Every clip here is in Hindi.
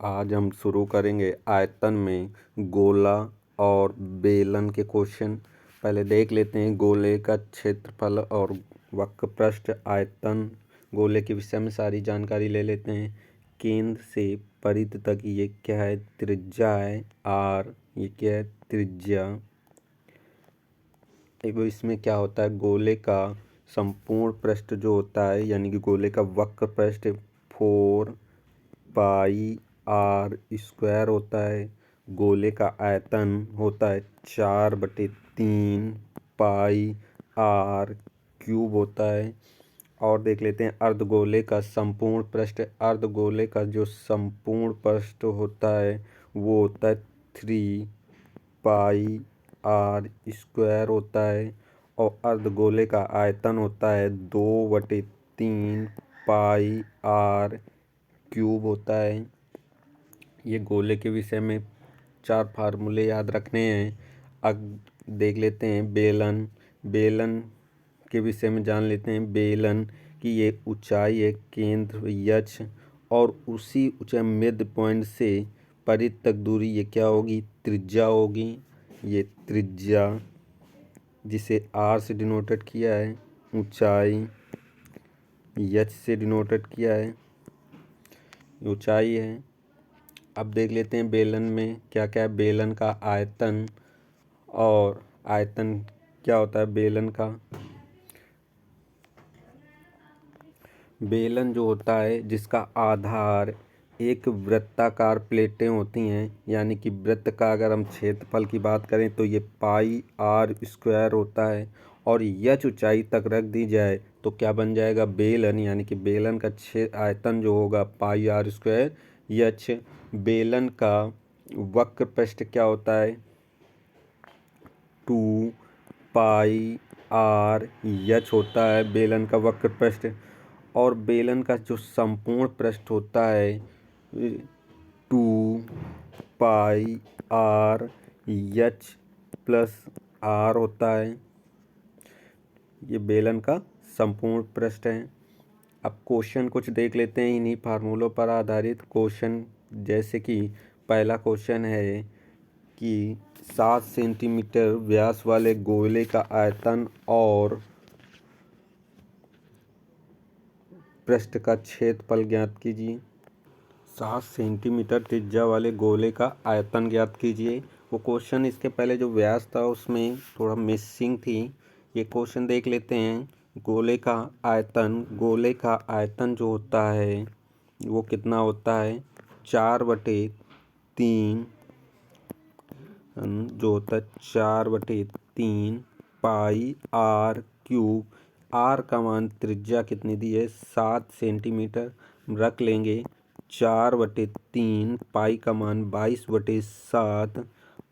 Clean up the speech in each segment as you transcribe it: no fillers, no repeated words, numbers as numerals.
आज हम शुरू करेंगे आयतन में गोला और बेलन के क्वेश्चन। पहले देख लेते हैं गोले का क्षेत्रफल और वक्रपृष्ठ। आयतन गोले के विषय में सारी जानकारी ले लेते हैं। केंद्र से परिधि तक ये क्या है, त्रिज्या है आर। ये क्या है, त्रिज्या। इसमें क्या होता है, गोले का संपूर्ण पृष्ठ जो होता है यानी कि गोले का वक्र पृष्ठ 4πr² होता है। गोले का आयतन होता है 4/3πr³ होता है। और देख लेते हैं अर्धगोले का संपूर्ण पृष्ठ। अर्धगोले का जो संपूर्ण पृष्ठ होता है वो होता है 3πr² होता है। और अर्धगोले का आयतन होता है 2/3πr³ होता है। ये गोले के विषय में 4 फार्मूले याद रखने हैं। अब देख लेते हैं बेलन। बेलन के विषय में जान लेते हैं। बेलन की ये ऊंचाई है केंद्र यक्ष, और उसी ऊंचाई मिड पॉइंट से परिधि तक दूरी ये क्या होगी, त्रिज्या होगी। ये त्रिज्या जिसे आर से डिनोटेड किया है, ऊंचाई यक्ष से डिनोटेड किया है, ऊंचाई है। अब देख लेते हैं बेलन में क्या क्या है। बेलन का आयतन, और आयतन क्या होता है बेलन का। बेलन जो होता है जिसका आधार एक वृत्ताकार प्लेटें होती हैं, यानी कि वृत्त का अगर हम क्षेत्रफल की बात करें तो ये πr² होता है। और यच ऊंचाई तक रख दी जाए तो क्या बन जाएगा, बेलन। यानी कि बेलन का आयतन जो होगा πr²। यच बेलन का वक्र पृष्ठ क्या होता है, 2πr होता है बेलन का वक्र पृष्ठ। और बेलन का जो संपूर्ण पृष्ठ होता है 2πr+ होता है। ये बेलन का संपूर्ण पृष्ठ है। अब क्वेश्चन कुछ देख लेते हैं इन्हीं फार्मूलों पर आधारित क्वेश्चन। जैसे कि पहला क्वेश्चन है कि 7 सेंटीमीटर व्यास वाले गोले का आयतन और पृष्ठ का क्षेत्रफल ज्ञात कीजिए। 7 सेंटीमीटर त्रिज्या वाले गोले का आयतन ज्ञात कीजिए। वो क्वेश्चन इसके पहले जो व्यास था उसमें थोड़ा मिसिंग थी। ये क्वेश्चन देख लेते हैं। गोले का आयतन जो होता है वो कितना होता है, 4/3 जो होता है 4/3πr³। आर का मान त्रिज्या कितनी दी है, 7 सेंटीमीटर रख लेंगे। 4/3, पाई का मान 22/7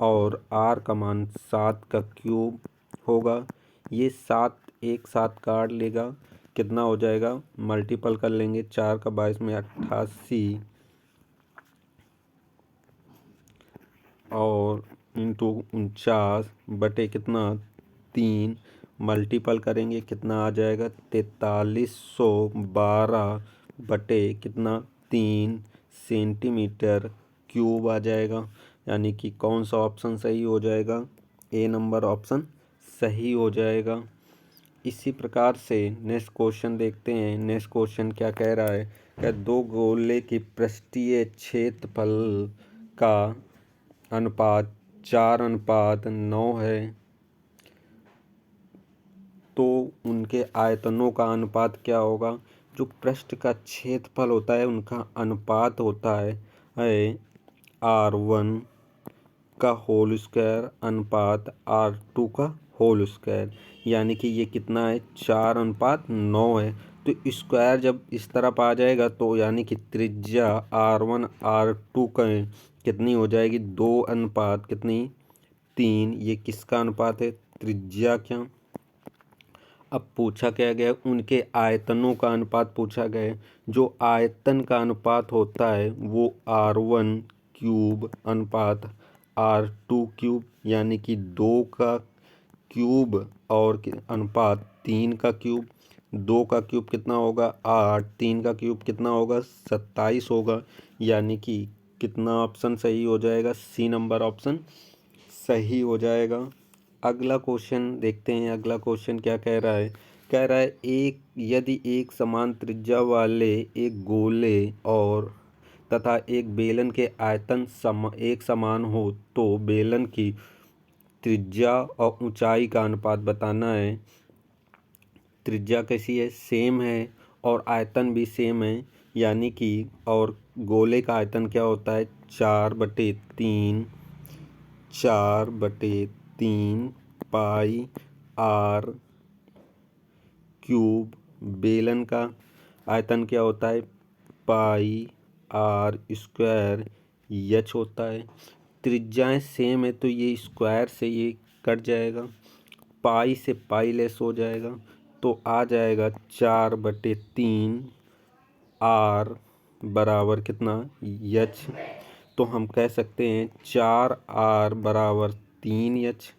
और आर का मान 7³ होगा। ये 7 एक साथ काट लेगा, कितना हो जाएगा, मल्टीपल कर लेंगे। 4 का 22 में 88 और इंटू 49 कितना 3 मल्टीपल करेंगे, कितना आ जाएगा 4312 कितना 3 सेंटीमीटर³ आ जाएगा। यानी कि कौन सा ऑप्शन सही हो जाएगा, ए नंबर ऑप्शन सही हो जाएगा। इसी प्रकार से नेक्स्ट क्वेश्चन देखते हैं। नेक्स्ट क्वेश्चन क्या कह रहा है, क्या दो गोले की पृष्ठीय क्षेत्रफल का अनुपात 4:9 है, तो उनके आयतनों का अनुपात क्या होगा। जो पृष्ठ का क्षेत्रफल होता है उनका अनुपात होता है r1 का होल स्क्वायर अनुपात r2 का होल स्क्वायर। यानी कि ये कितना है, 4:9 है। तो स्क्वायर जब इस तरफ आ जाएगा तो यानी कि त्रिज्या r1 r2 का कितनी हो जाएगी, 2 कितनी 3। ये किसका अनुपात है, त्रिज्या क्या। अब पूछा क्या गया, उनके आयतनों का अनुपात पूछा गया। जो आयतन का अनुपात होता है वो r1³ अनुपात r2³, यानी कि 2 का क्यूब और अनुपात 3 का क्यूब। 2 का क्यूब कितना होगा 8, 3 का क्यूब कितना होगा 27 होगा। यानी कि कितना ऑप्शन सही हो जाएगा? सी नंबर ऑप्शन सही हो जाएगा। अगला क्वेश्चन देखते हैं। अगला क्वेश्चन क्या कह रहा है? कह रहा है यदि एक समान त्रिज्या वाले एक गोले और तथा एक बेलन के आयतन एक समान हो तो बेलन की त्रिज्या और ऊंचाई का अनुपात बताना है। त्रिज्या कैसी है? सेम है और आयतन भी सेम है, यानी कि और गोले का आयतन क्या होता है? 4/3 पाई आर क्यूब। बेलन का आयतन क्या होता है? पाई आर स्क्वायर एच होता है। त्रिज्याएं सेम है तो ये स्क्वायर से ये कट जाएगा, पाई से पाई लेस हो जाएगा, तो आ जाएगा 4/3 आर बराबर कितना? एच। तो हम कह सकते हैं 4R बराबर 3H।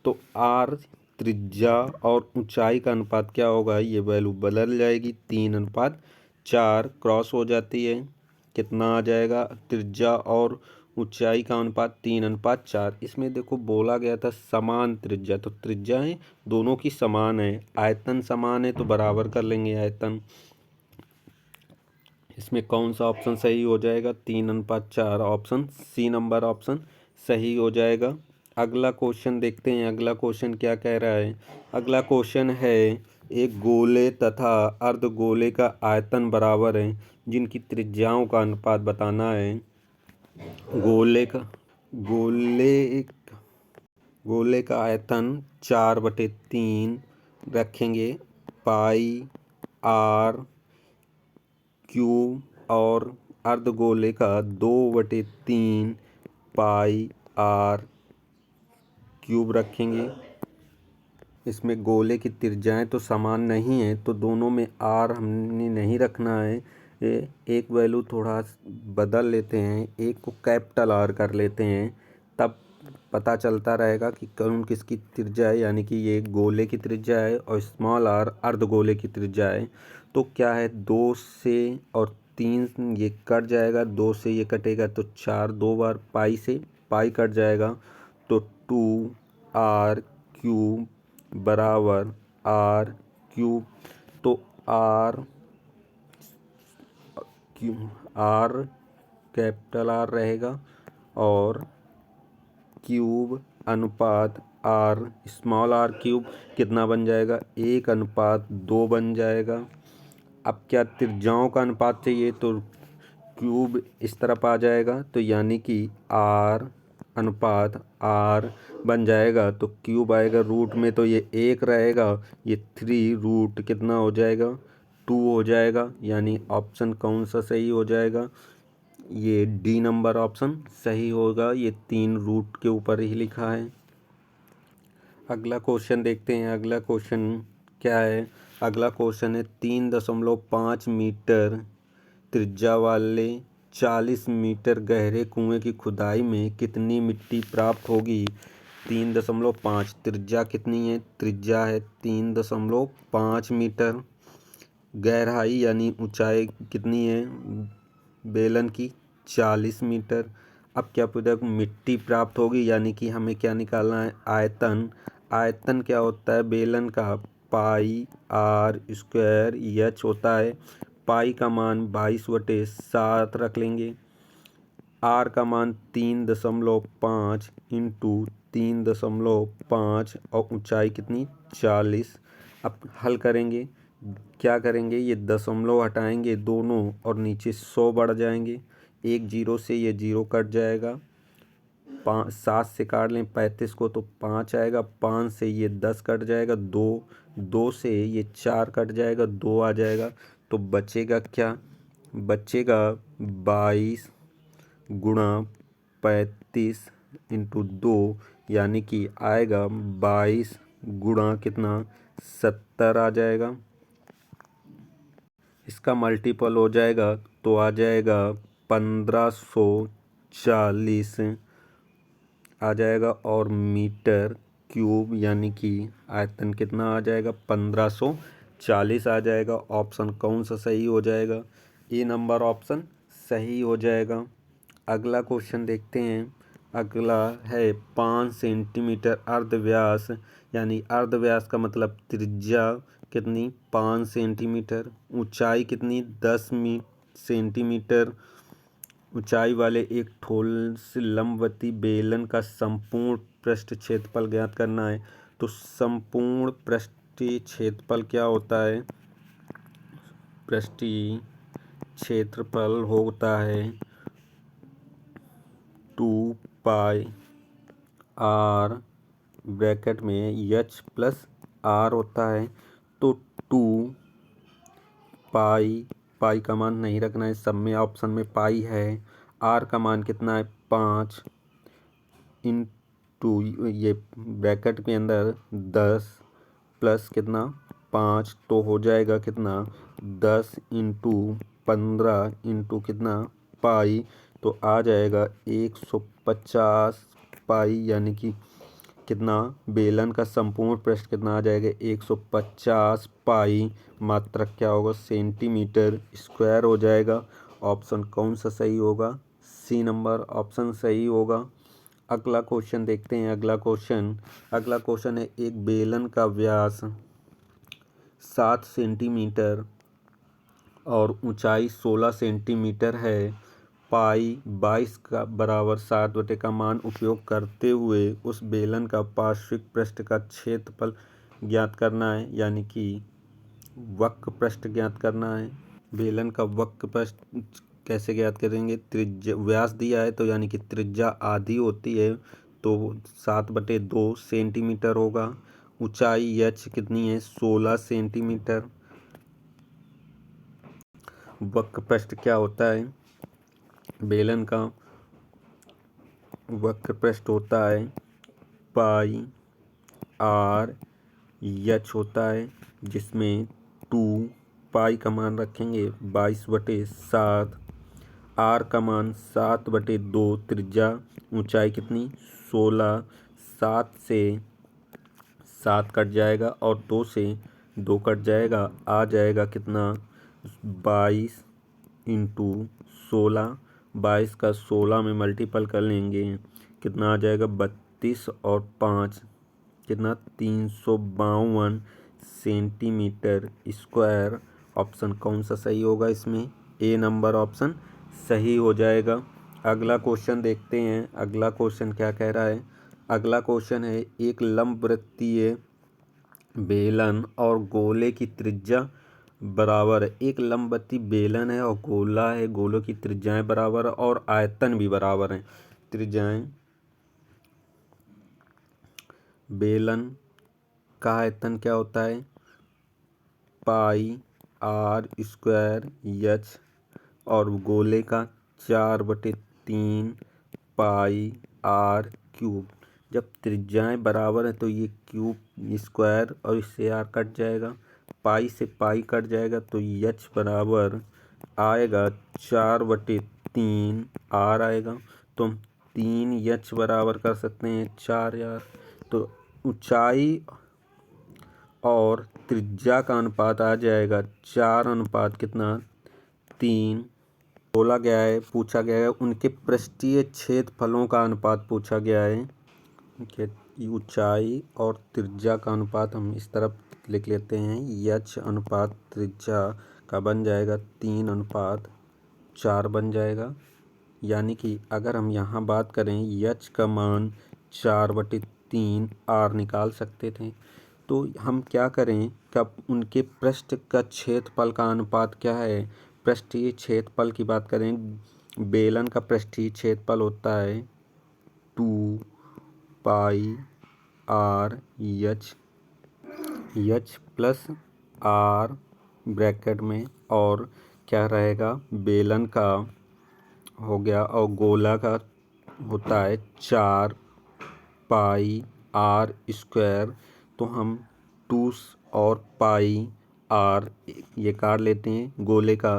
तो आर त्रिज्या और ऊंचाई का अनुपात क्या होगा? ये वैल्यू बदल जाएगी, 3:4 क्रॉस हो जाती है। कितना आ जाएगा? त्रिज्या और ऊंचाई का अनुपात 3:4। इसमें देखो बोला गया था समान त्रिज्या, तो त्रिज्याएं दोनों की समान है, आयतन समान है तो बराबर कर लेंगे आयतन। इसमें कौन सा ऑप्शन सही हो जाएगा? 3:4 ऑप्शन सी नंबर ऑप्शन सही हो जाएगा। अगला क्वेश्चन देखते हैं। अगला क्वेश्चन क्या कह रहा है? अगला क्वेश्चन है एक गोले तथा अर्धगोले का आयतन बराबर है जिनकी त्रिज्याओं का अनुपात बताना है। गोले गोले का आयतन 4/3 रखेंगे, पाई आर क्यूब, और अर्धगोले का 2/3 पाई आर क्यूब रखेंगे। इसमें गोले की त्रिज्याएं तो समान नहीं है तो दोनों में आर हमने नहीं रखना है। एक वैल्यू थोड़ा बदल लेते हैं, एक को कैपिटल आर कर लेते हैं, तब पता चलता रहेगा कि कौन किसकी त्रिज्या है, यानी कि ये गोले की त्रिज्या है और स्मॉल आर अर्धगोले की त्रिज्या है। तो क्या है, 2 से और 3 ये कट जाएगा, 2 से ये कटेगा तो 4, 2 बार पाई से पाई कट जाएगा, तो 2R क्यूब बराबर आर क्यूब। तो आर आर कैपिटल आर रहेगा और क्यूब अनुपात आर स्मॉल आर क्यूब कितना बन जाएगा? 1:2 बन जाएगा। अब क्या त्रिज्याओं का अनुपात चाहिए तो क्यूब इस तरफ आ जाएगा, तो यानी कि आर अनुपात आर बन जाएगा, तो क्यूब आएगा रूट में, तो ये 1 रहेगा, ये 3 रूट कितना हो जाएगा? 2 हो जाएगा। यानी ऑप्शन कौन सा सही हो जाएगा? ये डी नंबर ऑप्शन सही होगा, ये 3 रूट के ऊपर ही लिखा है। अगला क्वेश्चन देखते हैं। अगला क्वेश्चन क्या है? अगला क्वेश्चन है 3.5 मीटर त्रिज्या वाले 40 मीटर गहरे कुएं की खुदाई में कितनी मिट्टी प्राप्त होगी? 3.5 त्रिज्या कितनी है? त्रिज्या है 3.5 मीटर। गहराई यानी ऊंचाई कितनी है बेलन की? 40 मीटर। अब क्या पूछा? मिट्टी प्राप्त होगी, यानी कि हमें क्या निकालना है? आयतन। आयतन क्या होता है बेलन का? पाई आर स्क्वायर एच होता है। पाई का मान 22/7 रख लेंगे, आर का मान 3.5 इंटू 3.5 और ऊंचाई कितनी? 40। अब हल करेंगे, क्या करेंगे? ये दशमलव हटाएंगे दोनों और नीचे 100 बढ़ जाएंगे, एक जीरो से ये जीरो कट जाएगा, 7 से काट लें 35 को तो 5 आएगा, 5 से ये 10 कट जाएगा, 2 से ये 4 कट जाएगा, 2 आ जाएगा, तो बचेगा क्या? बचेगा 22 गुणा 35 इंटू 2, यानी कि आएगा 22 गुणा कितना? 70 आ जाएगा। इसका मल्टीपल हो जाएगा तो आ जाएगा 1540 आ जाएगा, और मीटर क्यूब यानी कि आयतन कितना आ जाएगा? 1540 आ जाएगा। ऑप्शन कौन सा सही हो जाएगा? ए नंबर ऑप्शन सही हो जाएगा। अगला क्वेश्चन देखते हैं। अगला है 5 सेंटीमीटर अर्धव्यास, यानी अर्धव्यास का मतलब त्रिज्या कितनी 5 सेंटीमीटर, ऊंचाई कितनी 10 सेंटीमीटर ऊंचाई वाले एक ठोस लंबवती बेलन का संपूर्ण पृष्ठ क्षेत्रफल ज्ञात करना है। तो संपूर्ण पृष्ठीय क्षेत्रफल क्या होता है? पृष्ठीय क्षेत्रफल होता है 2 पाई आर, ब्रैकेट में एच प्लस आर होता है। तो 2 पाई, पाई का मान नहीं रखना है, सब में ऑप्शन में पाई है। आर का मान कितना है 5 इंटू ये ब्रैकेट के अंदर 10 प्लस कितना 5, तो हो जाएगा कितना 10 इंटू 15 इंटू कितना पाई, तो आ जाएगा 150 पाई, यानी कि कितना बेलन का संपूर्ण पृष्ठ कितना आ जाएगा 150 पाई, मात्रक क्या होगा सेंटीमीटर स्क्वायर हो जाएगा। ऑप्शन कौन सा सही होगा? सी नंबर ऑप्शन सही होगा। अगला क्वेश्चन देखते हैं। अगला क्वेश्चन है एक बेलन का व्यास 7 सेंटीमीटर और ऊंचाई 16 सेंटीमीटर है। पाई 22 का बराबर 7 का मान उपयोग करते हुए उस बेलन का पार्श्विक पृष्ठ का क्षेत्रफल ज्ञात करना है, यानी कि वक्र पृष्ठ ज्ञात करना है। बेलन का वक्र पृष्ठ कैसे ज्ञात करेंगे? त्रिज्या व्यास दिया है तो यानी कि त्रिज्या आधी होती है, तो 7/2 सेंटीमीटर होगा। ऊंचाई एच कितनी है 16 सेंटीमीटर। वक्र पृष्ठ क्या होता है? बेलन का वक्र पृष्ठ होता है पाई आर एच होता है, जिसमें 2 पाई का मान रखेंगे 22/7, आर का मान 7/2, त्रिज्या ऊंचाई कितनी 16, 7 से 7 कट जाएगा और 2 से 2 कट जाएगा, आ जाएगा कितना 22 इंटू 16, 22 का 16 में मल्टीपल कर लेंगे कितना आ जाएगा 32 और 5 कितना 352 सेंटीमीटर स्क्वायर। ऑप्शन कौन सा सही होगा इसमें? ए नंबर ऑप्शन सही हो जाएगा। अगला क्वेश्चन देखते हैं। अगला क्वेश्चन क्या कह रहा है? अगला क्वेश्चन है एक लंबवृत्तीय बेलन और गोले की त्रिज्या बराबर है। एक लंबवती बेलन है और गोला है, गोलों की त्रिज्याएं बराबर है और आयतन भी बराबर हैं। त्रिज्याएं, बेलन का आयतन क्या होता है पाई आर स्क्वायर एच, और गोले का 4/3 पाई आर क्यूब। जब त्रिज्याएं बराबर हैं तो ये क्यूब स्क्वायर और इससे आर कट जाएगा, पाई से पाई कट जाएगा, तो एच बराबर आएगा 4/3 आर आएगा। तो हम 3 एच बराबर कर सकते हैं 4 यार। तो ऊंचाई और त्रिज्या का अनुपात आ जाएगा 4 अनुपात कितना 3। बोला गया है, पूछा गया है उनके पृष्ठीय क्षेत्रफलों का अनुपात पूछा गया है। ऊंचाई और त्रिज्या का अनुपात हम इस तरफ लिख लेते हैं, एच अनुपात त्रिज्या का बन जाएगा 3:4 बन जाएगा। यानी कि अगर हम यहाँ बात करें एच का मान 4/3 आर निकाल सकते थे, तो हम क्या करें कब उनके पृष्ठ का क्षेत्रफल का अनुपात क्या है? पृष्ठीय क्षेत्रफल की बात करें, बेलन का पृष्ठीय क्षेत्रफल होता है 2 pi R H plus R bracket में, और क्या रहेगा बेलन का हो गया और गोला का होता है 4 पाई आर स्क्वायर। तो हम 2 और पाई आर ये काट लेते हैं। गोले का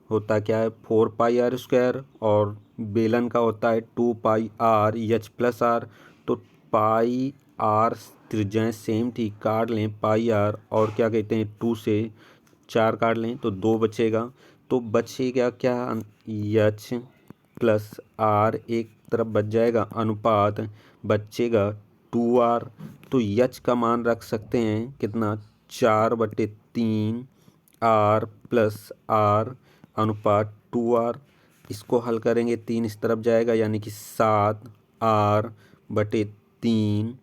होता क्या है 4 पाई आर स्क्वायर और बेलन का होता है 2 pi R H plus are. तो पाई आर त्रिज्याएं सेम थी, काट लें पाई आर और क्या कहते हैं 2 से 4 काट लें तो 2 बचेगा। तो बचेगा क्या एच प्लस आर एक तरफ बच जाएगा, अनुपात बचेगा 2r। तो यच का मान रख सकते हैं कितना, 4/3 r प्लस आर अनुपात 2r। इसको हल करेंगे 3 इस तरफ जाएगा यानी कि 7r/3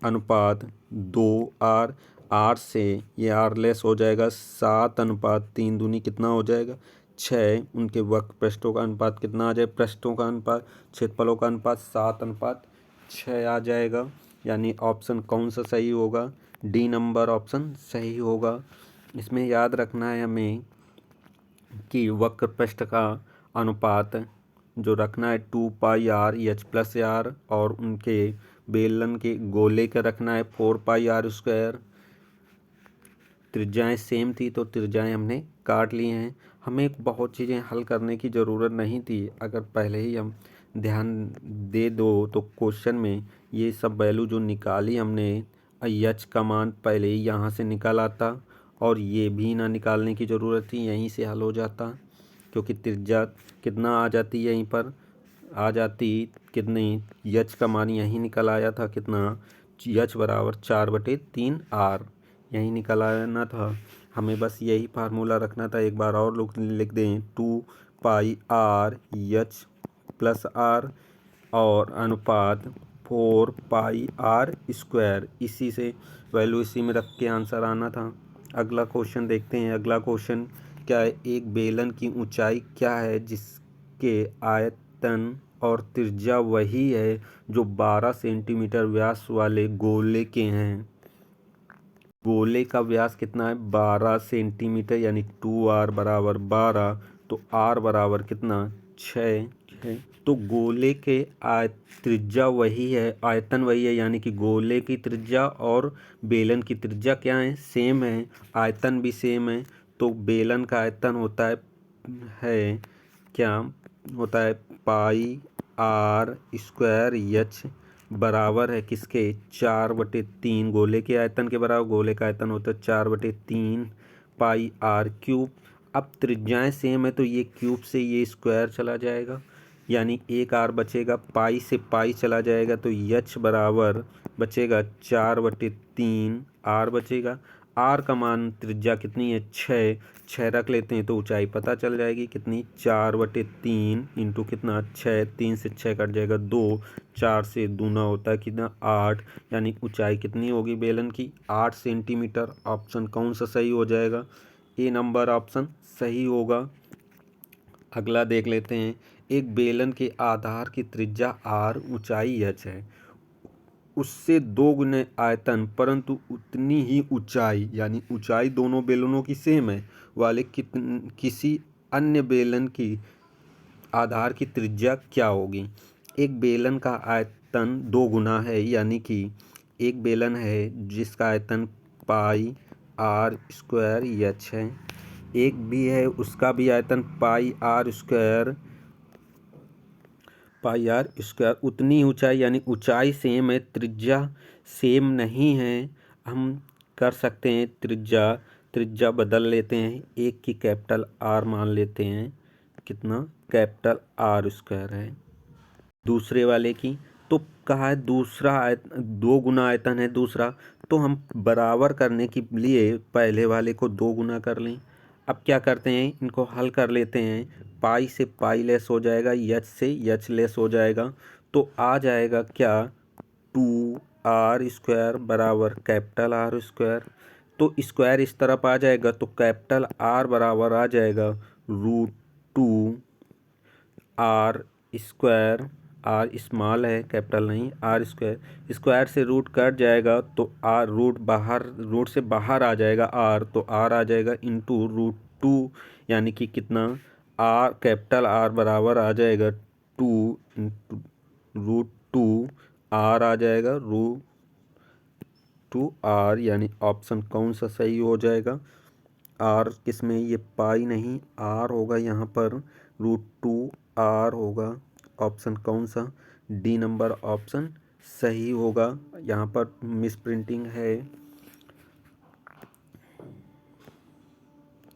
अनुपात 2r। आर से ये आर लेस हो जाएगा, 7/3 दूनी कितना हो जाएगा 6। उनके वक्र पृष्ठों का अनुपात कितना आ जाए, पृष्ठों का अनुपात क्षेत्रफलों का अनुपात 7/6 आ जाएगा। यानी ऑप्शन कौन सा सही होगा, डी नंबर ऑप्शन सही होगा। इसमें याद रखना है हमें कि वक्र पृष्ठ का अनुपात जो रखना है 2πr एच प्लस आर, और उनके बेलन के गोले का रखना है 4πr²। त्रिज्याएं सेम थी तो त्रिज्याएं हमने काट ली हैं। हमें बहुत चीज़ें हल करने की ज़रूरत नहीं थी, अगर पहले ही हम ध्यान दे दो तो क्वेश्चन में ये सब वैल्यू जो निकाली हमने, एच का मान पहले ही यहाँ से निकाल आता और ये भी ना निकालने की ज़रूरत थी, यहीं से हल हो जाता। क्योंकि त्रिज्या कितना आ जाती है, यहीं पर आ जाती कितनी, यच का मान यहीं निकल आया था कितना, यच बराबर 4/3 आर, यहीं निकल आना था। हमें बस यही फार्मूला रखना था। एक बार और लोग लिख दें, 2πr एच प्लस आर और अनुपात 4πr²। इसी से वैल्यू इसी में रख के आंसर आना था। अगला क्वेश्चन देखते हैं। अगला क्वेश्चन क्या है, एक बेलन की ऊंचाई क्या है जिसके आयतन और त्रिज्या वही है जो 12 सेंटीमीटर व्यास वाले गोले के हैं। गोले का व्यास कितना है, 12 सेंटीमीटर, यानी 2r बराबर 12, तो r बराबर कितना 6 है। तो गोले के त्रिज्या वही है, आयतन वही है, यानी कि गोले की त्रिज्या और बेलन की त्रिज्या क्या है, सेम है, आयतन भी सेम है। तो बेलन का आयतन होता है क्या होता है, πr² एच बराबर है किसके, 4/3 गोले के आयतन के बराबर। गोले का आयतन होता है 4/3 πr³। अब त्रिज्याएं सेम है तो ये क्यूब से ये स्क्वायर चला जाएगा, यानी एक आर बचेगा, पाई से पाई चला जाएगा तो एच बराबर बचेगा 4/3 आर बचेगा। आर का मान त्रिज्या कितनी है, 6 रख लेते हैं तो ऊंचाई पता चल जाएगी कितनी, 4/3 इंटू कितना 6, 3 से 6 कट जाएगा 2, 4 से दूना होता है कितना 8, यानी ऊंचाई कितनी होगी बेलन की, 8 सेंटीमीटर। ऑप्शन कौन सा सही हो जाएगा, ए नंबर ऑप्शन सही होगा। अगला देख लेते हैं। एक बेलन के आधार की त्रिज्या आर, ऊंचाई एच है, उससे 2 गुने आयतन परंतु उतनी ही ऊंचाई, यानी ऊंचाई दोनों बेलनों की सेम है, वाले किसी अन्य बेलन की आधार की त्रिज्या क्या होगी। एक बेलन का आयतन 2 गुना है, यानी कि एक बेलन है जिसका आयतन πr² एच है, एक भी है उसका भी आयतन πr², उतनी ऊंचाई, यानी ऊंचाई सेम है, त्रिज्या सेम नहीं है। हम कर सकते हैं त्रिज्या बदल लेते हैं, एक की कैपिटल आर मान लेते हैं, कितना कैपिटल r² है, दूसरे वाले की। तो कहा है दूसरा 2 गुना आयतन है दूसरा, तो हम बराबर करने के लिए पहले वाले को 2 गुना कर लें। अब क्या करते हैं, इनको हल कर लेते हैं, पाई से पाई लेस हो जाएगा, एच से एच लेस हो जाएगा, तो आ जाएगा क्या, 2r² बराबर कैपिटल R²। तो स्क्वायर इस तरफ आ जाएगा तो कैपिटल R बराबर आ जाएगा √2r²। आर स्मॉल है, कैपिटल नहीं, r², स्क्वायर से रूट कट जाएगा तो आर रूट से बाहर आ जाएगा आर, तो आर आ जाएगा इंटू √2, यानी कि कितना, आर कैपिटल आर बराबर आ जाएगा 2 इंटू √2, आर आ जाएगा √2r, यानी ऑप्शन कौन सा सही हो जाएगा, आर किसमें, ये पाई नहीं आर होगा, यहाँ पर √2r होगा। ऑप्शन कौन सा, डी नंबर ऑप्शन सही होगा। यहाँ पर मिस प्रिंटिंग है।